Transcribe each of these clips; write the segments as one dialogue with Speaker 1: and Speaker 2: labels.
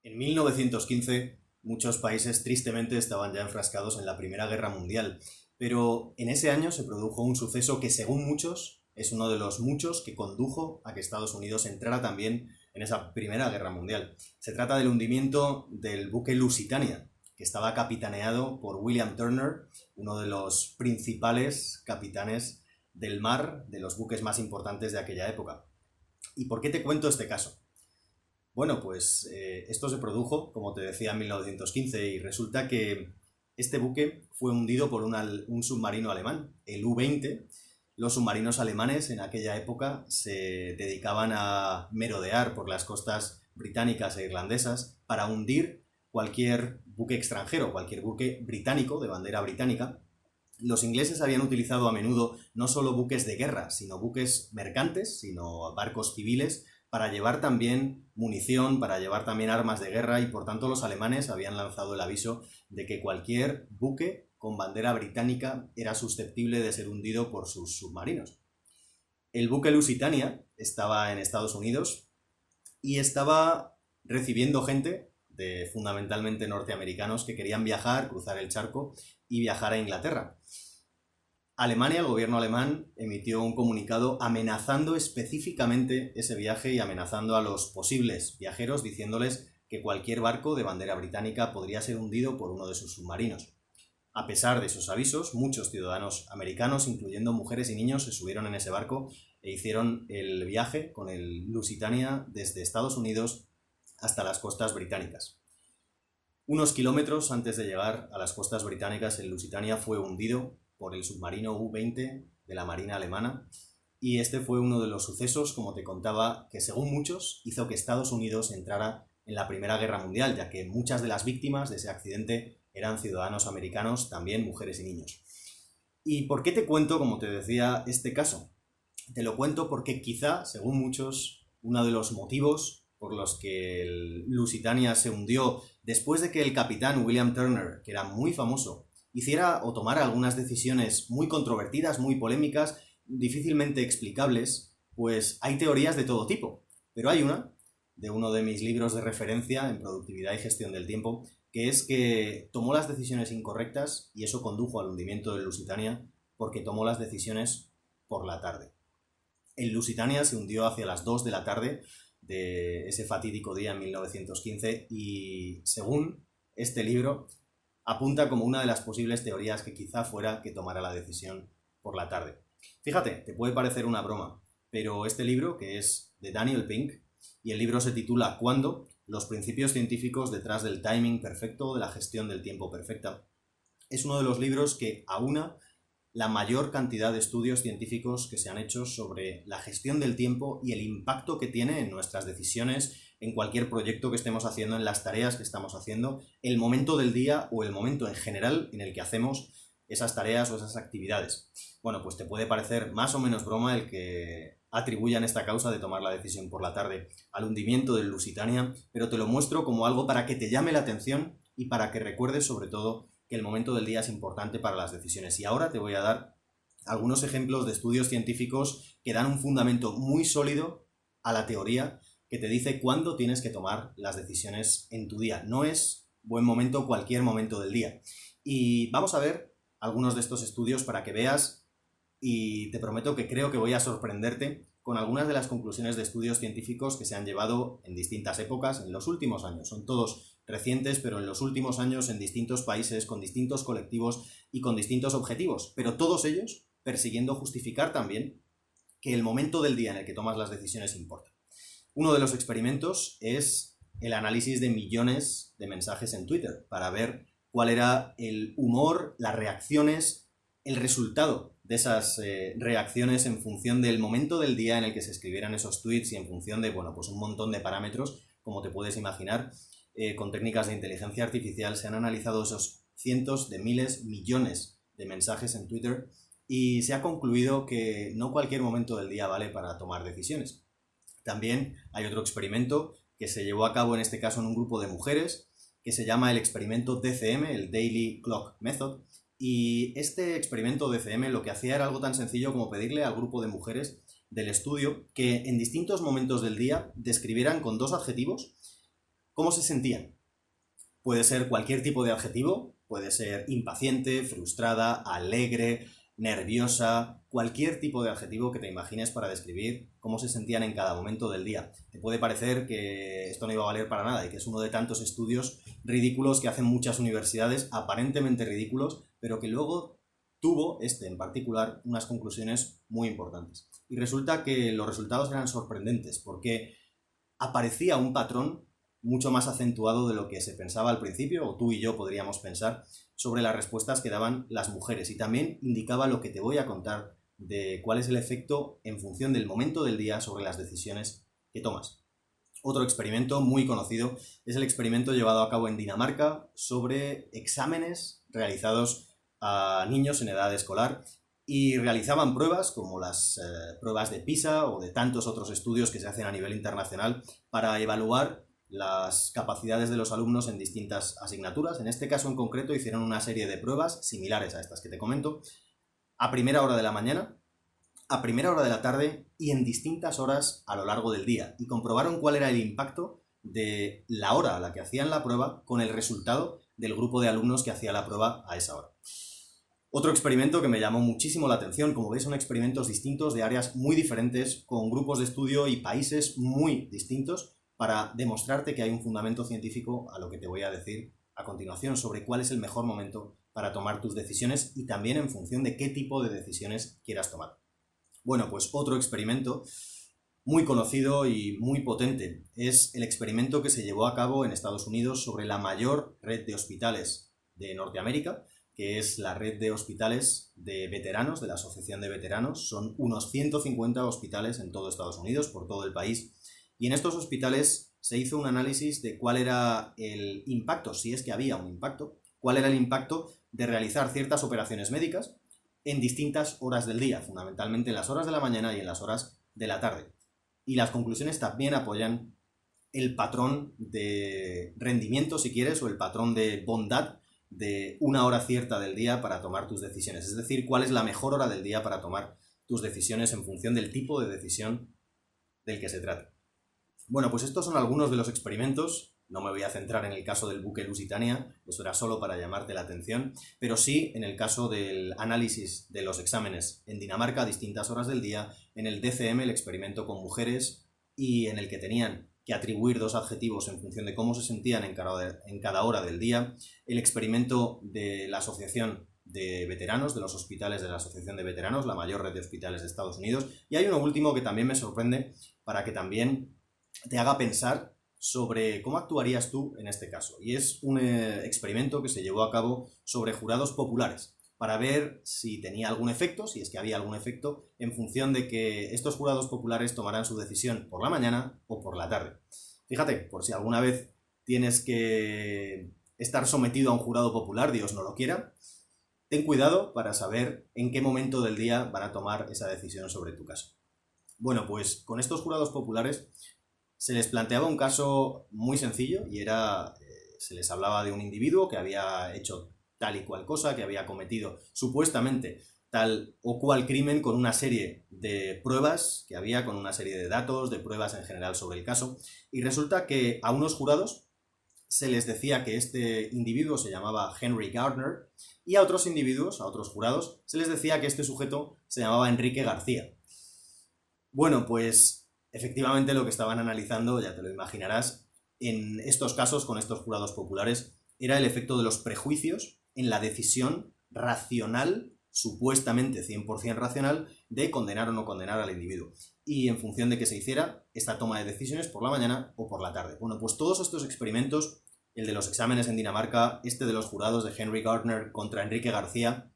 Speaker 1: En 1915, muchos países tristemente estaban ya enfrascados en la Primera Guerra Mundial, pero en ese año se produjo un suceso que, según muchos, es uno de los muchos que condujo a que Estados Unidos entrara también en esa Primera Guerra Mundial. Se trata del hundimiento del buque Lusitania, que estaba capitaneado por William Turner, uno de los principales capitanes del mar, de los buques más importantes de aquella época. ¿Y por qué te cuento este caso? Bueno, pues esto se produjo, como te decía, en 1915 y resulta que este buque fue hundido por un submarino alemán, el U-20. Los submarinos alemanes en aquella época se dedicaban a merodear por las costas británicas e irlandesas para hundir cualquier buque extranjero, cualquier buque británico de bandera británica. Los ingleses habían utilizado a menudo no solo buques de guerra, sino buques mercantes, sino barcos civiles, para llevar también munición, para llevar también armas de guerra, y por tanto los alemanes habían lanzado el aviso de que cualquier buque con bandera británica era susceptible de ser hundido por sus submarinos. El buque Lusitania estaba en Estados Unidos y estaba recibiendo gente de fundamentalmente norteamericanos que querían viajar, cruzar el charco y viajar a Inglaterra. Alemania, el gobierno alemán, emitió un comunicado amenazando específicamente ese viaje y amenazando a los posibles viajeros, diciéndoles que cualquier barco de bandera británica podría ser hundido por uno de sus submarinos. A pesar de esos avisos, muchos ciudadanos americanos, incluyendo mujeres y niños, se subieron en ese barco e hicieron el viaje con el Lusitania desde Estados Unidos hasta las costas británicas. Unos kilómetros antes de llegar a las costas británicas, el Lusitania fue hundido por el submarino U-20 de la Marina alemana, y este fue uno de los sucesos, como te contaba, que según muchos hizo que Estados Unidos entrara en la Primera Guerra Mundial, ya que muchas de las víctimas de ese accidente eran ciudadanos americanos, también mujeres y niños. ¿Y por qué te cuento, como te decía, este caso? Te lo cuento porque quizá, según muchos, uno de los motivos por los que el Lusitania se hundió después de que el capitán William Turner, que era muy famoso, hiciera o tomara algunas decisiones muy controvertidas, muy polémicas, difícilmente explicables, pues hay teorías de todo tipo. Pero hay una, de uno de mis libros de referencia en productividad y gestión del tiempo, que es que tomó las decisiones incorrectas y eso condujo al hundimiento del Lusitania porque tomó las decisiones por la tarde. El Lusitania se hundió hacia las 2 de la tarde de ese fatídico día en 1915 y, según este libro, apunta como una de las posibles teorías que quizá fuera que tomara la decisión por la tarde. Fíjate, te puede parecer una broma, pero este libro, que es de Daniel Pink, y el libro se titula ¿Cuándo? Los principios científicos detrás del timing perfecto, de la gestión del tiempo perfecta, es uno de los libros que aúna la mayor cantidad de estudios científicos que se han hecho sobre la gestión del tiempo y el impacto que tiene en nuestras decisiones, en cualquier proyecto que estemos haciendo, en las tareas que estamos haciendo, el momento del día o el momento en general en el que hacemos esas tareas o esas actividades. Bueno, pues te puede parecer más o menos broma el que atribuyan esta causa de tomar la decisión por la tarde al hundimiento del Lusitania, pero te lo muestro como algo para que te llame la atención y para que recuerdes sobre todo que el momento del día es importante para las decisiones. Y ahora te voy a dar algunos ejemplos de estudios científicos que dan un fundamento muy sólido a la teoría que te dice cuándo tienes que tomar las decisiones en tu día. No es buen momento cualquier momento del día. Y vamos a ver algunos de estos estudios para que veas, y te prometo que creo que voy a sorprenderte con algunas de las conclusiones de estudios científicos que se han llevado en distintas épocas en los últimos años. Son todos recientes, pero en los últimos años en distintos países, con distintos colectivos y con distintos objetivos, pero todos ellos persiguiendo justificar también que el momento del día en el que tomas las decisiones importa. Uno de los experimentos es el análisis de millones de mensajes en Twitter para ver cuál era el humor, las reacciones, el resultado de esas reacciones en función del momento del día en el que se escribieran esos tweets y en función de, bueno, pues un montón de parámetros, como te puedes imaginar. Con técnicas de inteligencia artificial se han analizado esos cientos de miles, millones de mensajes en Twitter y se ha concluido que no cualquier momento del día vale para tomar decisiones. También hay otro experimento que se llevó a cabo en este caso en un grupo de mujeres que se llama el experimento DCM, el Daily Clock Method, y este experimento DCM lo que hacía era algo tan sencillo como pedirle al grupo de mujeres del estudio que en distintos momentos del día describieran con 2 adjetivos ¿Cómo se sentían? Puede ser cualquier tipo de adjetivo, puede ser impaciente, frustrada, alegre, nerviosa, cualquier tipo de adjetivo que te imagines para describir cómo se sentían en cada momento del día. Te puede parecer que esto no iba a valer para nada y que es uno de tantos estudios ridículos que hacen muchas universidades, aparentemente ridículos, pero que luego tuvo, este en particular, unas conclusiones muy importantes. Y resulta que los resultados eran sorprendentes porque aparecía un patrón mucho más acentuado de lo que se pensaba al principio, o tú y yo podríamos pensar, sobre las respuestas que daban las mujeres. Y también indicaba lo que te voy a contar de cuál es el efecto en función del momento del día sobre las decisiones que tomas. Otro experimento muy conocido es el experimento llevado a cabo en Dinamarca sobre exámenes realizados a niños en edad escolar y realizaban pruebas como las pruebas de PISA o de tantos otros estudios que se hacen a nivel internacional para evaluar las capacidades de los alumnos en distintas asignaturas. En este caso en concreto hicieron una serie de pruebas similares a estas que te comento, a primera hora de la mañana, a primera hora de la tarde y en distintas horas a lo largo del día, y comprobaron cuál era el impacto de la hora a la que hacían la prueba con el resultado del grupo de alumnos que hacía la prueba a esa hora. Otro experimento que me llamó muchísimo la atención, como veis son experimentos distintos de áreas muy diferentes, con grupos de estudio y países muy distintos, para demostrarte que hay un fundamento científico a lo que te voy a decir a continuación sobre cuál es el mejor momento para tomar tus decisiones y también en función de qué tipo de decisiones quieras tomar. Bueno, pues otro experimento muy conocido y muy potente es el experimento que se llevó a cabo en Estados Unidos sobre la mayor red de hospitales de Norteamérica, que es la red de hospitales de veteranos, de la Asociación de Veteranos. Son unos 150 hospitales en todo Estados Unidos, por todo el país. Y en estos hospitales se hizo un análisis de cuál era el impacto, si es que había un impacto, cuál era el impacto de realizar ciertas operaciones médicas en distintas horas del día, fundamentalmente en las horas de la mañana y en las horas de la tarde. Y las conclusiones también apoyan el patrón de rendimiento, si quieres, o el patrón de bondad de una hora cierta del día para tomar tus decisiones. Es decir, cuál es la mejor hora del día para tomar tus decisiones en función del tipo de decisión del que se trate. Bueno, pues estos son algunos de los experimentos. No me voy a centrar en el caso del buque Lusitania, eso era solo para llamarte la atención, pero sí en el caso del análisis de los exámenes en Dinamarca a distintas horas del día, en el DCM, el experimento con mujeres, y en el que tenían que atribuir dos adjetivos en función de cómo se sentían en cada hora del día, el experimento de la Asociación de Veteranos, de los hospitales de la Asociación de Veteranos, la mayor red de hospitales de Estados Unidos, y hay uno último que también me sorprende para que también te haga pensar sobre cómo actuarías tú en este caso. Y es un experimento que se llevó a cabo sobre jurados populares, para ver si tenía algún efecto, si es que había algún efecto, en función de que estos jurados populares tomaran su decisión por la mañana o por la tarde. Fíjate, por si alguna vez tienes que estar sometido a un jurado popular, Dios no lo quiera, ten cuidado para saber en qué momento del día van a tomar esa decisión sobre tu caso. Bueno, pues con estos jurados populares se les planteaba un caso muy sencillo y era, se les hablaba de un individuo que había hecho tal y cual cosa, que había cometido supuestamente tal o cual crimen con una serie de pruebas que había, con una serie de datos, de pruebas en general sobre el caso, y resulta que a unos jurados se les decía que este individuo se llamaba Henry Gardner y a otros individuos, a otros jurados, se les decía que este sujeto se llamaba Enrique García. Bueno, pues efectivamente lo que estaban analizando, ya te lo imaginarás, en estos casos con estos jurados populares, era el efecto de los prejuicios en la decisión racional, supuestamente 100% racional, de condenar o no condenar al individuo. Y en función de que se hiciera esta toma de decisiones por la mañana o por la tarde. Bueno, pues todos estos experimentos, el de los exámenes en Dinamarca, este de los jurados de Henry Gardner contra Enrique García,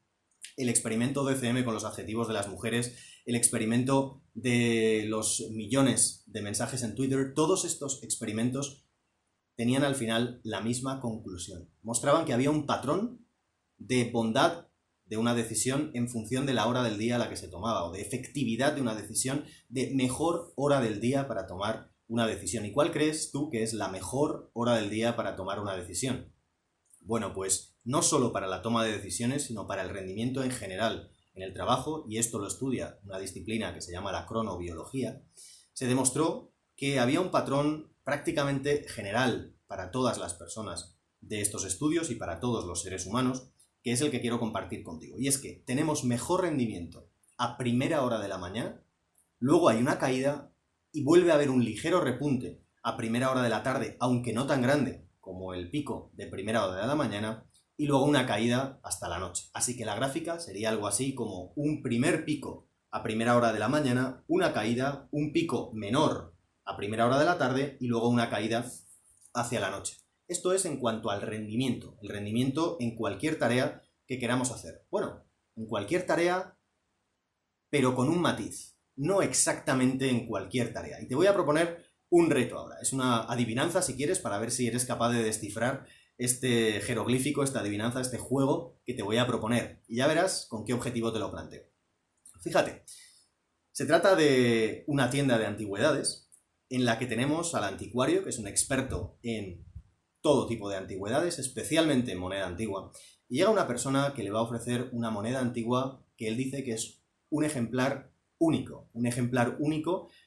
Speaker 1: el experimento DCM con los adjetivos de las mujeres, el experimento de los millones de mensajes en Twitter, todos estos experimentos tenían al final la misma conclusión. Mostraban que había un patrón de bondad de una decisión en función de la hora del día a la que se tomaba, o de efectividad de una decisión, de mejor hora del día para tomar una decisión. ¿Y cuál crees tú que es la mejor hora del día para tomar una decisión? Bueno, pues no solo para la toma de decisiones, sino para el rendimiento en general en el trabajo, y esto lo estudia una disciplina que se llama la cronobiología, se demostró que había un patrón prácticamente general para todas las personas de estos estudios y para todos los seres humanos, que es el que quiero compartir contigo. Y es que tenemos mejor rendimiento a primera hora de la mañana, luego hay una caída y vuelve a haber un ligero repunte a primera hora de la tarde, aunque no tan grande como el pico de primera hora de la mañana, y luego una caída hasta la noche. Así que la gráfica sería algo así como un primer pico a primera hora de la mañana, una caída, un pico menor a primera hora de la tarde y luego una caída hacia la noche. Esto es en cuanto al rendimiento, el rendimiento en cualquier tarea que queramos hacer. Bueno, en cualquier tarea, pero con un matiz, no exactamente en cualquier tarea. Y te voy a proponer un reto ahora. Es una adivinanza, si quieres, para ver si eres capaz de descifrar este jeroglífico, esta adivinanza, este juego que te voy a proponer. Y ya verás con qué objetivo te lo planteo. Fíjate, se trata de una tienda de antigüedades en la que tenemos al anticuario, que es un experto en todo tipo de antigüedades, especialmente en moneda antigua, y llega una persona que le va a ofrecer una moneda antigua que él dice que es un ejemplar único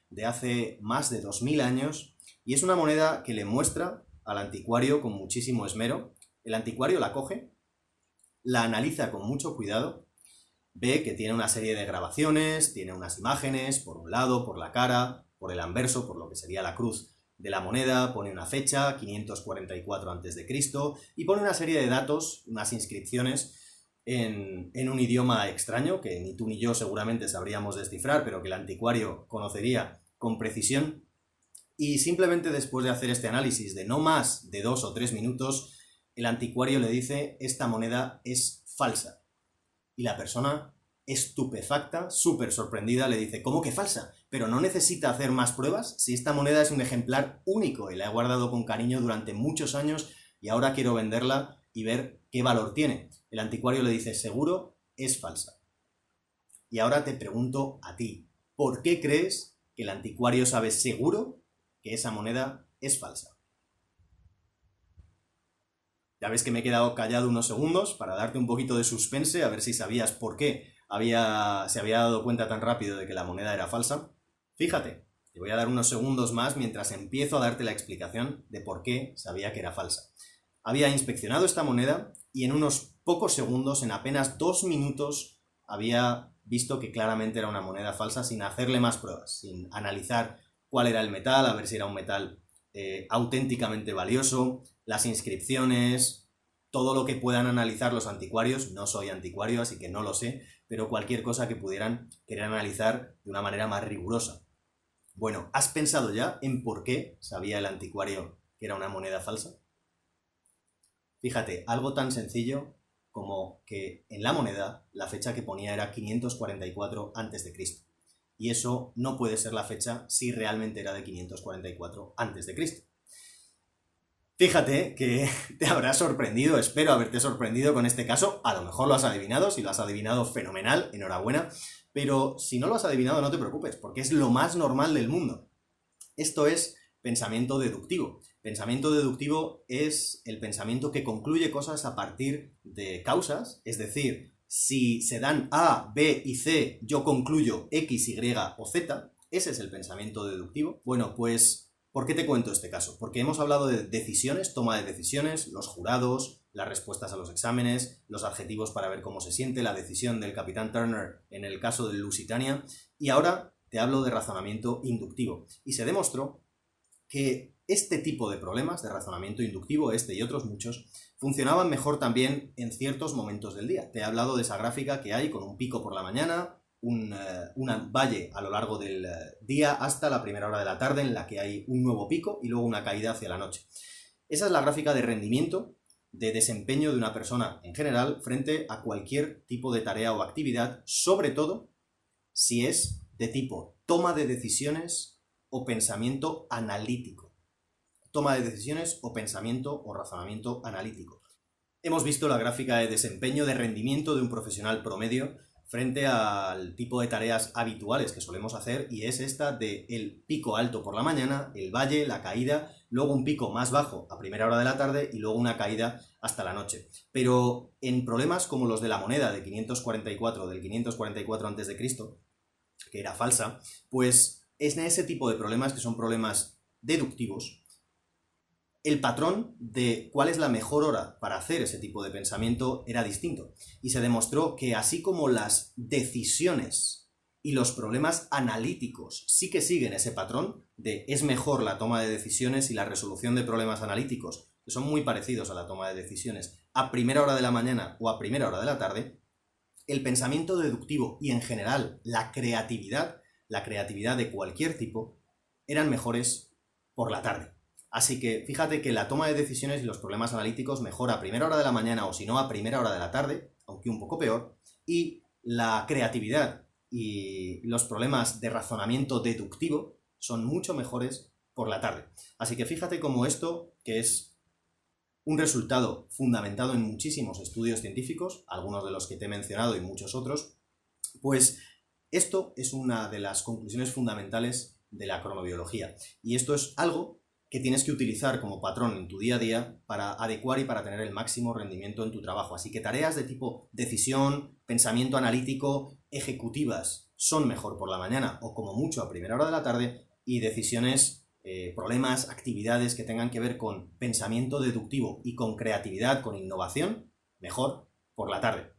Speaker 1: de hace más de 2000 años, y es una moneda que le muestra al anticuario con muchísimo esmero. El anticuario la coge, la analiza con mucho cuidado, ve que tiene una serie de grabaciones, tiene unas imágenes, por un lado, por la cara, por el anverso, por lo que sería la cruz de la moneda, pone una fecha, 544 a.C., y pone una serie de datos, unas inscripciones en un idioma extraño, que ni tú ni yo seguramente sabríamos descifrar, pero que el anticuario conocería con precisión, y simplemente después de hacer este análisis de no más de 2 o 3 minutos, el anticuario le dice: esta moneda es falsa. Y la persona, estupefacta, súper sorprendida, le dice: ¿cómo que falsa? Pero no necesita hacer más pruebas, si esta moneda es un ejemplar único y la he guardado con cariño durante muchos años y ahora quiero venderla y ver qué valor tiene. El anticuario le dice: seguro, es falsa. Y ahora te pregunto a ti, ¿por qué crees que el anticuario sabe seguro que esa moneda es falsa? Ya ves que me he quedado callado unos segundos para darte un poquito de suspense, a ver si sabías por qué se había dado cuenta tan rápido de que la moneda era falsa. Fíjate, te voy a dar unos segundos más mientras empiezo a darte la explicación de por qué sabía que era falsa. Había inspeccionado esta moneda y en unos pocos segundos, en apenas 2 minutos, había visto que claramente era una moneda falsa sin hacerle más pruebas, sin analizar cuál era el metal, a ver si era un metal auténticamente valioso, las inscripciones, todo lo que puedan analizar los anticuarios. No soy anticuario, así que no lo sé, pero cualquier cosa que pudieran querer analizar de una manera más rigurosa. Bueno, ¿has pensado ya en por qué sabía el anticuario que era una moneda falsa? Fíjate, algo tan sencillo como que en la moneda la fecha que ponía era 544 a.C. Y eso no puede ser la fecha si realmente era de 544 a.C. Fíjate que te habrá sorprendido, espero haberte sorprendido con este caso. A lo mejor lo has adivinado, si lo has adivinado, fenomenal, enhorabuena. Pero si no lo has adivinado, no te preocupes, porque es lo más normal del mundo. Esto es pensamiento deductivo. Pensamiento deductivo es el pensamiento que concluye cosas a partir de causas, es decir, si se dan A, B y C, yo concluyo X, Y o Z. Ese es el pensamiento deductivo. Bueno, pues, ¿por qué te cuento este caso? Porque hemos hablado de decisiones, toma de decisiones, los jurados, las respuestas a los exámenes, los adjetivos para ver cómo se siente, la decisión del capitán Turner en el caso del Lusitania, y ahora te hablo de razonamiento inductivo. Y se demostró que este tipo de problemas de razonamiento inductivo, este y otros muchos, funcionaban mejor también en ciertos momentos del día. Te he hablado de esa gráfica que hay con un pico por la mañana, un valle a lo largo del día hasta la primera hora de la tarde en la que hay un nuevo pico y luego una caída hacia la noche. Esa es la gráfica de rendimiento, de desempeño de una persona en general frente a cualquier tipo de tarea o actividad, sobre todo si es de tipo toma de decisiones o pensamiento analítico. Toma de decisiones o pensamiento o razonamiento analítico. Hemos visto la gráfica de desempeño, de rendimiento de un profesional promedio frente al tipo de tareas habituales que solemos hacer, y es esta de el pico alto por la mañana, el valle, la caída, luego un pico más bajo a primera hora de la tarde y luego una caída hasta la noche. Pero en problemas como los de la moneda de 544, del 544 a.C., que era falsa, pues es en ese tipo de problemas, que son problemas deductivos, el patrón de cuál es la mejor hora para hacer ese tipo de pensamiento era distinto. Y se demostró que así como las decisiones y los problemas analíticos sí que siguen ese patrón de es mejor la toma de decisiones y la resolución de problemas analíticos, que son muy parecidos a la toma de decisiones, a primera hora de la mañana o a primera hora de la tarde, el pensamiento deductivo y en general la creatividad de cualquier tipo, eran mejores por la tarde. Así que fíjate que la toma de decisiones y los problemas analíticos mejora a primera hora de la mañana o si no a primera hora de la tarde, aunque un poco peor, y la creatividad y los problemas de razonamiento deductivo son mucho mejores por la tarde. Así que fíjate cómo esto, que es un resultado fundamentado en muchísimos estudios científicos, algunos de los que te he mencionado y muchos otros, pues esto es una de las conclusiones fundamentales de la cronobiología. Y esto es algo que tienes que utilizar como patrón en tu día a día para adecuar y para tener el máximo rendimiento en tu trabajo. Así que tareas de tipo decisión, pensamiento analítico, ejecutivas, son mejor por la mañana o como mucho a primera hora de la tarde, y decisiones, problemas, actividades que tengan que ver con pensamiento deductivo y con creatividad, con innovación, mejor por la tarde.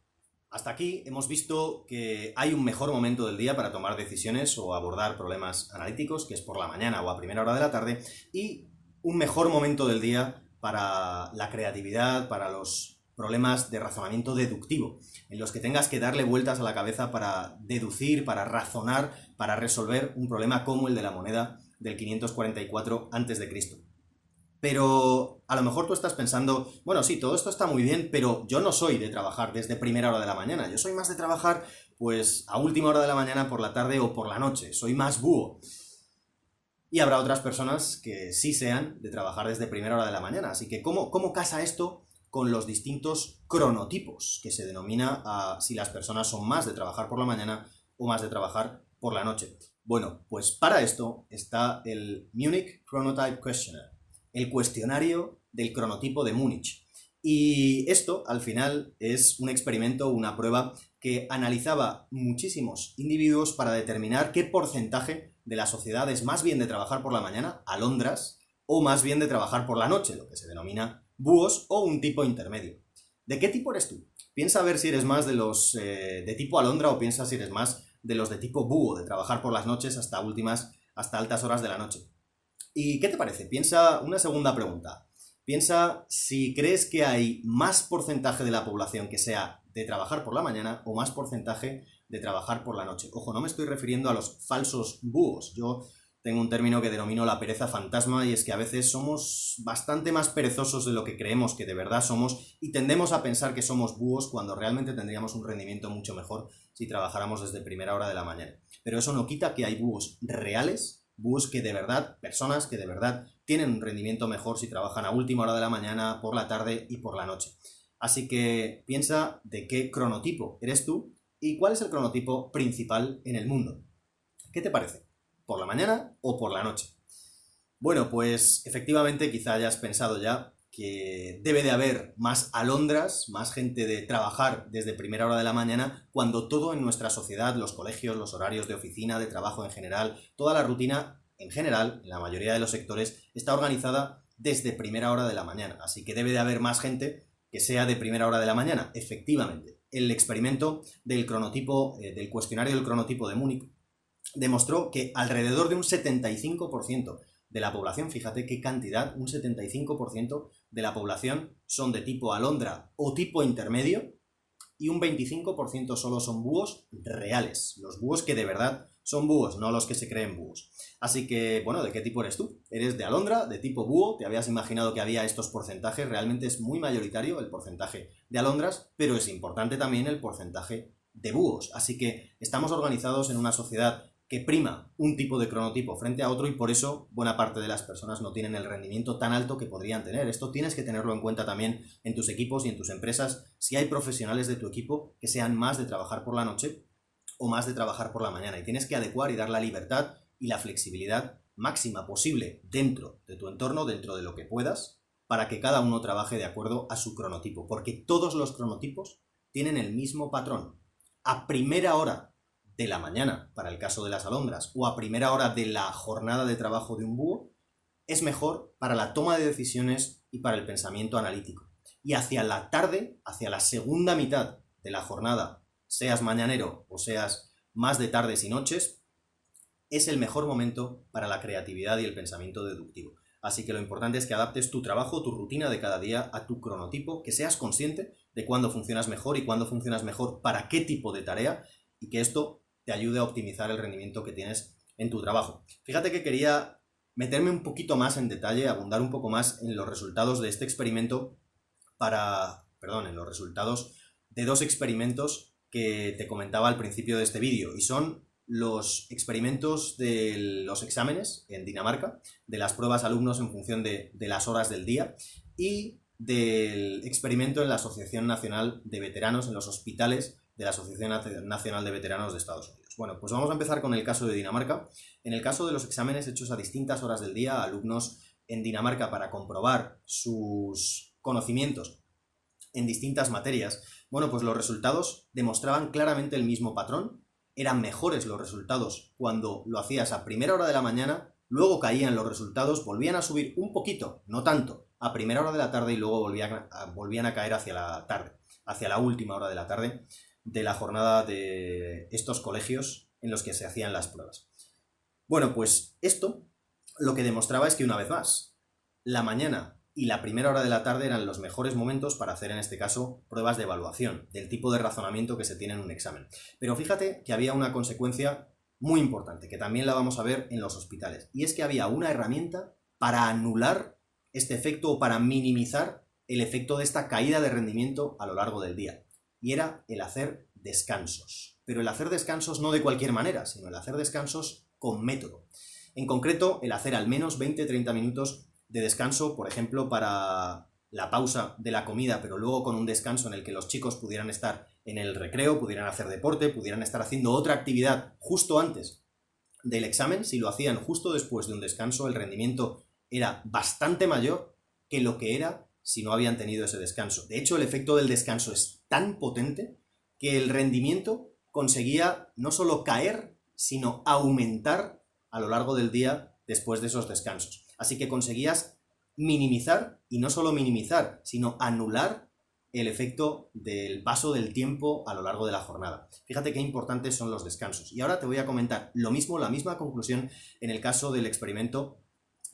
Speaker 1: Hasta aquí hemos visto que hay un mejor momento del día para tomar decisiones o abordar problemas analíticos, que es por la mañana o a primera hora de la tarde, y un mejor momento del día para la creatividad, para los problemas de razonamiento deductivo, en los que tengas que darle vueltas a la cabeza para deducir, para razonar, para resolver un problema como el de la moneda del 544 a.C. Pero a lo mejor tú estás pensando, bueno, sí, todo esto está muy bien, pero yo no soy de trabajar desde primera hora de la mañana. Yo soy más de trabajar, pues, a última hora de la mañana, por la tarde o por la noche. Soy más búho. Y habrá otras personas que sí sean de trabajar desde primera hora de la mañana. Así que, ¿cómo casa esto con los distintos cronotipos que se denomina a si las personas son más de trabajar por la mañana o más de trabajar por la noche? Bueno, pues para esto está el Munich Chronotype Questionnaire, el cuestionario del cronotipo de Múnich. Y esto, al final, es un experimento, una prueba que analizaba muchísimos individuos para determinar qué porcentaje de la sociedad es más bien de trabajar por la mañana, alondras, o más bien de trabajar por la noche, lo que se denomina búhos, o un tipo intermedio. ¿De qué tipo eres tú? Piensa a ver si eres más de los de tipo alondra o piensa si eres más de los de tipo búho, de trabajar por las noches hasta altas horas de la noche. ¿Y qué te parece? Piensa una segunda pregunta. Piensa si crees que hay más porcentaje de la población que sea de trabajar por la mañana o más porcentaje de trabajar por la noche. Ojo, no me estoy refiriendo a los falsos búhos. Yo tengo un término que denomino la pereza fantasma, y es que a veces somos bastante más perezosos de lo que creemos que de verdad somos y tendemos a pensar que somos búhos cuando realmente tendríamos un rendimiento mucho mejor si trabajáramos desde primera hora de la mañana. Pero eso no quita que hay búhos reales, búhos que de verdad, personas que de verdad tienen un rendimiento mejor si trabajan a última hora de la mañana, por la tarde y por la noche. Así que piensa de qué cronotipo eres tú y cuál es el cronotipo principal en el mundo. ¿Qué te parece? ¿Por la mañana o por la noche? Bueno, pues efectivamente quizá hayas pensado ya que debe de haber más alondras, más gente de trabajar desde primera hora de la mañana, cuando todo en nuestra sociedad, los colegios, los horarios de oficina, de trabajo en general, toda la rutina en general, en la mayoría de los sectores, está organizada desde primera hora de la mañana. Así que debe de haber más gente que sea de primera hora de la mañana. Efectivamente, el experimento del cronotipo, del cuestionario del cronotipo de Múnich, demostró que alrededor de un 75% de la población, fíjate qué cantidad, un 75% de la población son de tipo alondra o tipo intermedio, y un 25% solo son búhos reales, los búhos que de verdad son búhos, no los que se creen búhos. Así que, bueno, ¿de qué tipo eres tú? ¿Eres de alondra, de tipo búho? ¿Te habías imaginado que había estos porcentajes? Realmente es muy mayoritario el porcentaje de alondras, pero es importante también el porcentaje de búhos. Así que estamos organizados en una sociedad que prima un tipo de cronotipo frente a otro, y por eso buena parte de las personas no tienen el rendimiento tan alto que podrían tener. Esto tienes que tenerlo en cuenta también en tus equipos y en tus empresas, si hay profesionales de tu equipo que sean más de trabajar por la noche o más de trabajar por la mañana, y tienes que adecuar y dar la libertad y la flexibilidad máxima posible dentro de tu entorno, dentro de lo que puedas, para que cada uno trabaje de acuerdo a su cronotipo, porque todos los cronotipos tienen el mismo patrón. A primera hora de la mañana, para el caso de las alondras, o a primera hora de la jornada de trabajo de un búho, es mejor para la toma de decisiones y para el pensamiento analítico. Y hacia la tarde, hacia la segunda mitad de la jornada, seas mañanero o seas más de tardes y noches, es el mejor momento para la creatividad y el pensamiento deductivo. Así que lo importante es que adaptes tu trabajo, tu rutina de cada día a tu cronotipo, que seas consciente de cuándo funcionas mejor y cuándo funcionas mejor para qué tipo de tarea, y que esto te ayude a optimizar el rendimiento que tienes en tu trabajo. Fíjate que quería meterme un poquito más en detalle, abundar un poco más en los resultados de este experimento en los resultados de 2 experimentos que te comentaba al principio de este vídeo, y son los experimentos de los exámenes en Dinamarca, de las pruebas alumnos en función de las horas del día, y del experimento en la Asociación Nacional de Veteranos, en los hospitales de la Asociación Nacional de Veteranos de Estados Unidos. Bueno, pues vamos a empezar con el caso de Dinamarca. En el caso de los exámenes hechos a distintas horas del día a alumnos en Dinamarca para comprobar sus conocimientos en distintas materias, bueno, pues los resultados demostraban claramente el mismo patrón. Eran mejores los resultados cuando lo hacías a primera hora de la mañana, luego caían los resultados, volvían a subir un poquito, no tanto, a primera hora de la tarde, y luego volvían a caer hacia la tarde, hacia la última hora de la tarde de la jornada de estos colegios en los que se hacían las pruebas. Bueno, pues esto lo que demostraba es que, una vez más, la mañana y la primera hora de la tarde eran los mejores momentos para hacer, en este caso, pruebas de evaluación, del tipo de razonamiento que se tiene en un examen. Pero fíjate que había una consecuencia muy importante, que también la vamos a ver en los hospitales, y es que había una herramienta para anular este efecto, o para minimizar el efecto de esta caída de rendimiento a lo largo del día, y era el hacer descansos. Pero el hacer descansos no de cualquier manera, sino el hacer descansos con método. En concreto, el hacer al menos 20-30 minutos de descanso, por ejemplo, para la pausa de la comida, pero luego con un descanso en el que los chicos pudieran estar en el recreo, pudieran hacer deporte, pudieran estar haciendo otra actividad justo antes del examen. Si lo hacían justo después de un descanso, el rendimiento era bastante mayor que lo que era si no habían tenido ese descanso. De hecho, el efecto del descanso es tan potente que el rendimiento conseguía no solo caer, sino aumentar a lo largo del día después de esos descansos. Así que conseguías minimizar, y no solo minimizar, sino anular el efecto del paso del tiempo a lo largo de la jornada. Fíjate qué importantes son los descansos. Y ahora te voy a comentar lo mismo, la misma conclusión en el caso del experimento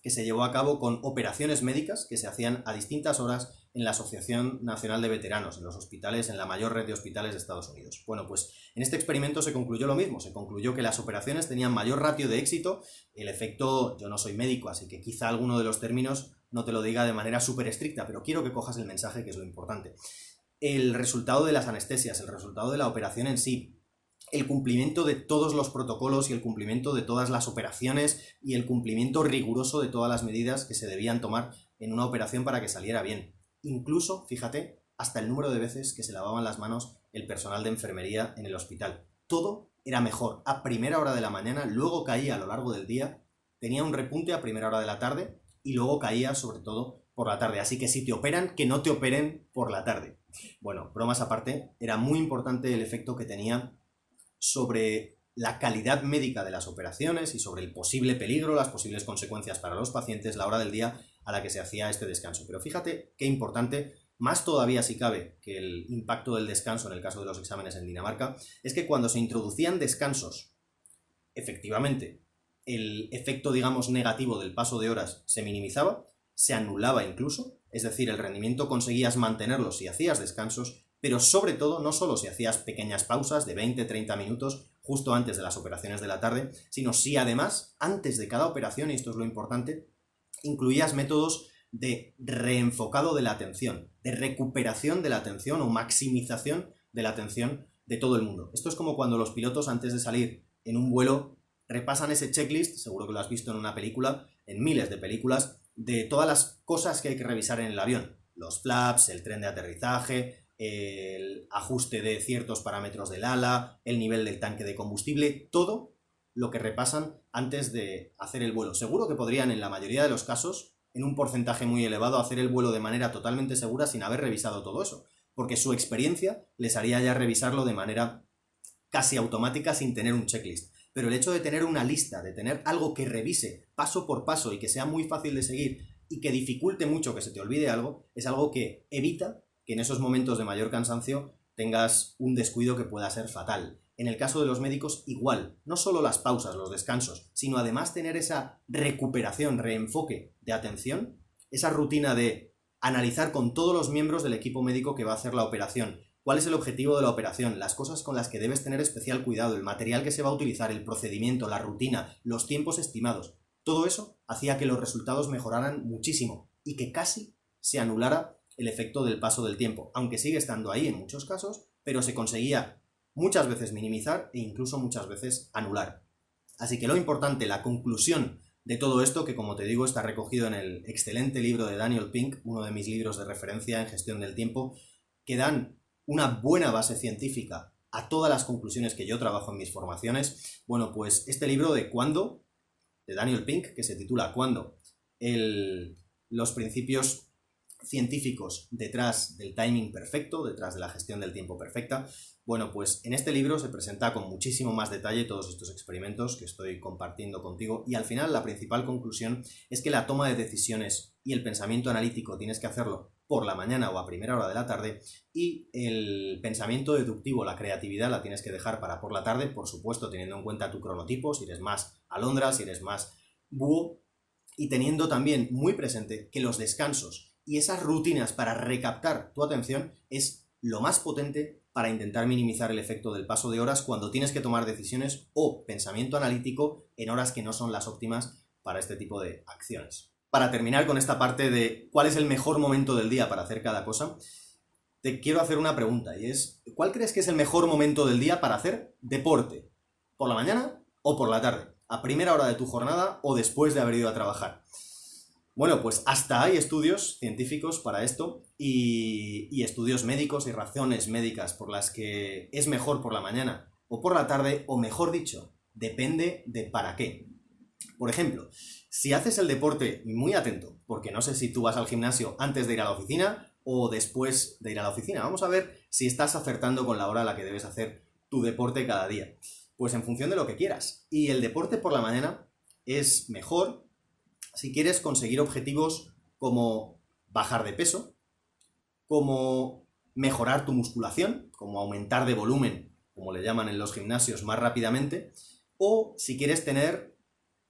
Speaker 1: que se llevó a cabo con operaciones médicas que se hacían a distintas horas en la Asociación Nacional de Veteranos, en los hospitales, en la mayor red de hospitales de Estados Unidos. Bueno, pues en este experimento se concluyó lo mismo, se concluyó que las operaciones tenían mayor ratio de éxito. El efecto, yo no soy médico, así que quizá alguno de los términos no te lo diga de manera súper estricta, pero quiero que cojas el mensaje, que es lo importante. El resultado de las anestesias, el resultado de la operación en sí, el cumplimiento de todos los protocolos y el cumplimiento de todas las operaciones y el cumplimiento riguroso de todas las medidas que se debían tomar en una operación para que saliera bien. Incluso, fíjate, hasta el número de veces que se lavaban las manos el personal de enfermería en el hospital. Todo era mejor a primera hora de la mañana, luego caía a lo largo del día, tenía un repunte a primera hora de la tarde y luego caía sobre todo por la tarde. Así que si te operan, que no te operen por la tarde. Bueno, bromas aparte, era muy importante el efecto que tenía sobre la calidad médica de las operaciones y sobre el posible peligro, las posibles consecuencias para los pacientes, la hora del día a la que se hacía este descanso. Pero fíjate qué importante, más todavía si cabe que el impacto del descanso en el caso de los exámenes en Dinamarca, es que cuando se introducían descansos, efectivamente, el efecto, digamos, negativo del paso de horas se minimizaba, se anulaba incluso, es decir, el rendimiento conseguías mantenerlo si hacías descansos, pero sobre todo no solo si hacías pequeñas pausas de 20-30 minutos justo antes de las operaciones de la tarde, sino si además, antes de cada operación, y esto es lo importante, incluías métodos de reenfocado de la atención, de recuperación de la atención o maximización de la atención de todo el mundo. Esto es como cuando los pilotos, antes de salir en un vuelo, repasan ese checklist, seguro que lo has visto en una película, en miles de películas, de todas las cosas que hay que revisar en el avión. Los flaps, el tren de aterrizaje, el ajuste de ciertos parámetros del ala, el nivel del tanque de combustible, todo lo que repasan antes de hacer el vuelo. Seguro que podrían, en la mayoría de los casos, en un porcentaje muy elevado, hacer el vuelo de manera totalmente segura sin haber revisado todo eso, porque su experiencia les haría ya revisarlo de manera casi automática sin tener un checklist. pero el hecho de tener una lista, de tener algo que revise paso por paso y que sea muy fácil de seguir y que dificulte mucho que se te olvide algo, es algo que evita que en esos momentos de mayor cansancio tengas un descuido que pueda ser fatal. En el caso de los médicos, igual, no solo las pausas, los descansos, sino además tener esa recuperación, reenfoque de atención, esa rutina de analizar con todos los miembros del equipo médico que va a hacer la operación, cuál es el objetivo de la operación, las cosas con las que debes tener especial cuidado, el material que se va a utilizar, el procedimiento, la rutina, los tiempos estimados. Todo eso hacía que los resultados mejoraran muchísimo y que casi se anulara el efecto del paso del tiempo, aunque sigue estando ahí en muchos casos, pero se conseguía muchas veces minimizar e incluso muchas veces anular. Así que lo importante, la conclusión de todo esto, que como te digo está recogido en el excelente libro de Daniel Pink, uno de mis libros de referencia en gestión del tiempo, que dan una buena base científica a todas las conclusiones que yo trabajo en mis formaciones. Bueno, pues este libro de Cuándo, de Daniel Pink, que se titula Cuándo, los principios científicos detrás del timing perfecto, detrás de la gestión del tiempo perfecta. Bueno, pues en este libro se presenta con muchísimo más detalle todos estos experimentos que estoy compartiendo contigo y al final la principal conclusión es que la toma de decisiones y el pensamiento analítico tienes que hacerlo por la mañana o a primera hora de la tarde y el pensamiento deductivo, la creatividad la tienes que dejar para por la tarde, por supuesto teniendo en cuenta tu cronotipo, si eres más alondra, si eres más búho y teniendo también muy presente que los descansos y esas rutinas para recaptar tu atención es lo más potente para intentar minimizar el efecto del paso de horas cuando tienes que tomar decisiones o pensamiento analítico en horas que no son las óptimas para este tipo de acciones. Para terminar con esta parte de cuál es el mejor momento del día para hacer cada cosa, te quiero hacer una pregunta y es, ¿cuál crees que es el mejor momento del día para hacer deporte? ¿Por la mañana o por la tarde? ¿A primera hora de tu jornada o después de haber ido a trabajar? Bueno, pues hasta hay estudios científicos para esto y estudios médicos y razones médicas por las que es mejor por la mañana o por la tarde, o mejor dicho, depende de para qué. Por ejemplo, si haces el deporte, muy atento, porque no sé si tú vas al gimnasio antes de ir a la oficina o después de ir a la oficina. Vamos a ver si estás acertando con la hora a la que debes hacer tu deporte cada día. Pues en función de lo que quieras. Y el deporte por la mañana es mejor si quieres conseguir objetivos como bajar de peso, como mejorar tu musculación, como aumentar de volumen, como le llaman en los gimnasios, más rápidamente, o si quieres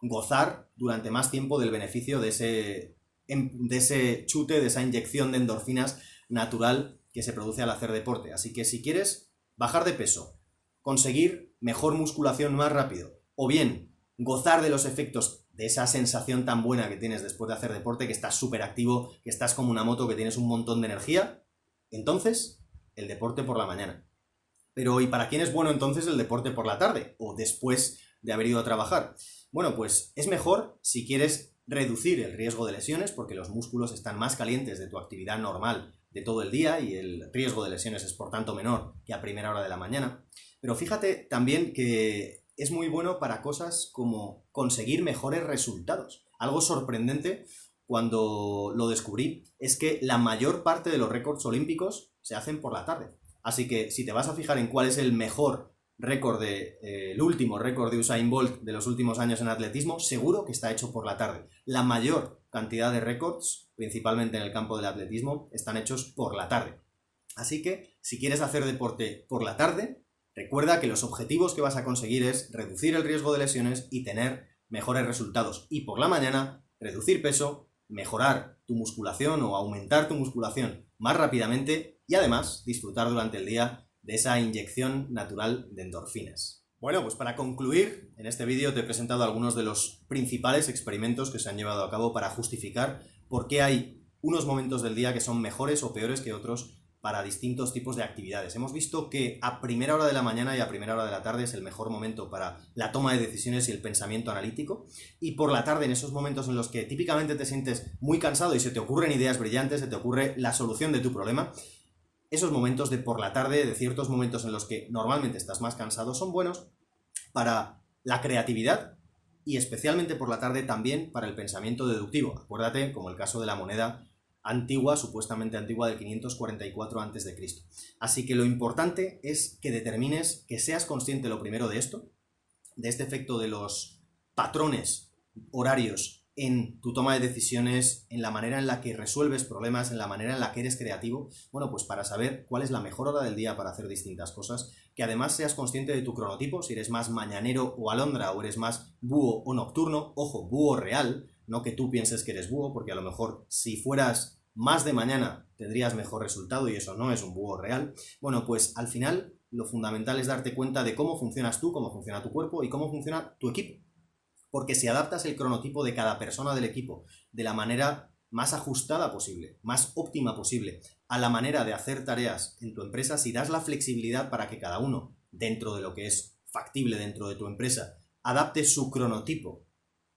Speaker 1: gozar durante más tiempo del beneficio de ese chute, de esa inyección de endorfinas natural que se produce al hacer deporte. Así que si quieres bajar de peso, conseguir mejor musculación más rápido, o bien gozar de los efectos de esa sensación tan buena que tienes después de hacer deporte, que estás súper activo, que estás como una moto, que tienes un montón de energía, entonces el deporte por la mañana. Pero ¿y para quién es bueno entonces el deporte por la tarde o después de haber ido a trabajar? Bueno, pues es mejor si quieres reducir el riesgo de lesiones, porque los músculos están más calientes de tu actividad normal de todo el día y el riesgo de lesiones es por tanto menor que a primera hora de la mañana. Pero fíjate también que es muy bueno para cosas como conseguir mejores resultados. Algo sorprendente cuando lo descubrí es que la mayor parte de los récords olímpicos se hacen por la tarde. Así que si te vas a fijar en cuál es el mejor récord el último récord de Usain Bolt de los últimos años en atletismo, seguro que está hecho por la tarde. La mayor cantidad de récords, principalmente en el campo del atletismo, están hechos por la tarde. Así que si quieres hacer deporte por la tarde, recuerda que los objetivos que vas a conseguir es reducir el riesgo de lesiones y tener mejores resultados. Y por la mañana, reducir peso, mejorar tu musculación o aumentar tu musculación más rápidamente y además disfrutar durante el día de esa inyección natural de endorfinas. Bueno, pues para concluir, en este vídeo te he presentado algunos de los principales experimentos que se han llevado a cabo para justificar por qué hay unos momentos del día que son mejores o peores que otros para distintos tipos de actividades. Hemos visto que a primera hora de la mañana y a primera hora de la tarde es el mejor momento para la toma de decisiones y el pensamiento analítico, y por la tarde, en esos momentos en los que típicamente te sientes muy cansado y se te ocurren ideas brillantes, se te ocurre la solución de tu problema, esos momentos de por la tarde, de ciertos momentos en los que normalmente estás más cansado, son buenos para la creatividad y especialmente por la tarde también para el pensamiento deductivo. Acuérdate, como el caso de la moneda antigua, supuestamente antigua, del 544 a.C. Así que lo importante es que determines, que seas consciente lo primero de esto, de este efecto de los patrones horarios en tu toma de decisiones, en la manera en la que resuelves problemas, en la manera en la que eres creativo, bueno, pues para saber cuál es la mejor hora del día para hacer distintas cosas, que además seas consciente de tu cronotipo, si eres más mañanero o alondra, o eres más búho o nocturno, ojo, búho real, no que tú pienses que eres búho, porque a lo mejor si fueras más de mañana tendrías mejor resultado y eso no es un búho real. Bueno, pues al final lo fundamental es darte cuenta de cómo funcionas tú, cómo funciona tu cuerpo y cómo funciona tu equipo. Porque si adaptas el cronotipo de cada persona del equipo de la manera más ajustada posible, más óptima posible, a la manera de hacer tareas en tu empresa, si das la flexibilidad para que cada uno, dentro de lo que es factible dentro de tu empresa, adapte su cronotipo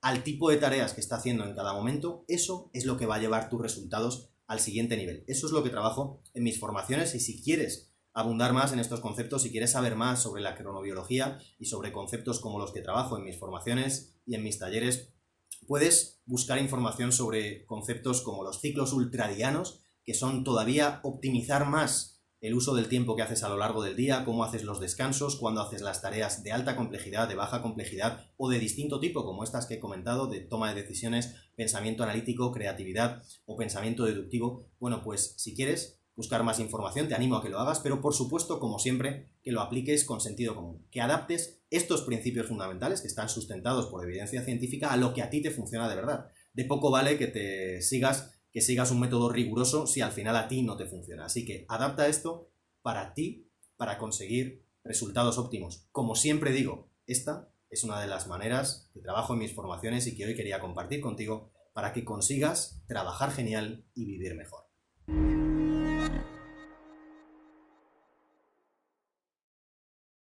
Speaker 1: al tipo de tareas que está haciendo en cada momento, eso es lo que va a llevar tus resultados al siguiente nivel. Eso es lo que trabajo en mis formaciones y si quieres abundar más en estos conceptos, si quieres saber más sobre la cronobiología y sobre conceptos como los que trabajo en mis formaciones y en mis talleres, puedes buscar información sobre conceptos como los ciclos ultradianos, que son todavía optimizar más el uso del tiempo que haces a lo largo del día, cómo haces los descansos, cuándo haces las tareas de alta complejidad, de baja complejidad o de distinto tipo, como estas que he comentado, de toma de decisiones, pensamiento analítico, creatividad o pensamiento deductivo. Bueno, pues si quieres buscar más información, te animo a que lo hagas, pero por supuesto, como siempre, que lo apliques con sentido común, que adaptes estos principios fundamentales que están sustentados por evidencia científica a lo que a ti te funciona de verdad. De poco vale que sigas un método riguroso si al final a ti no te funciona. Así que adapta esto para ti, para conseguir resultados óptimos. Como siempre digo, esta es una de las maneras que trabajo en mis formaciones y que hoy quería compartir contigo para que consigas trabajar genial y vivir mejor.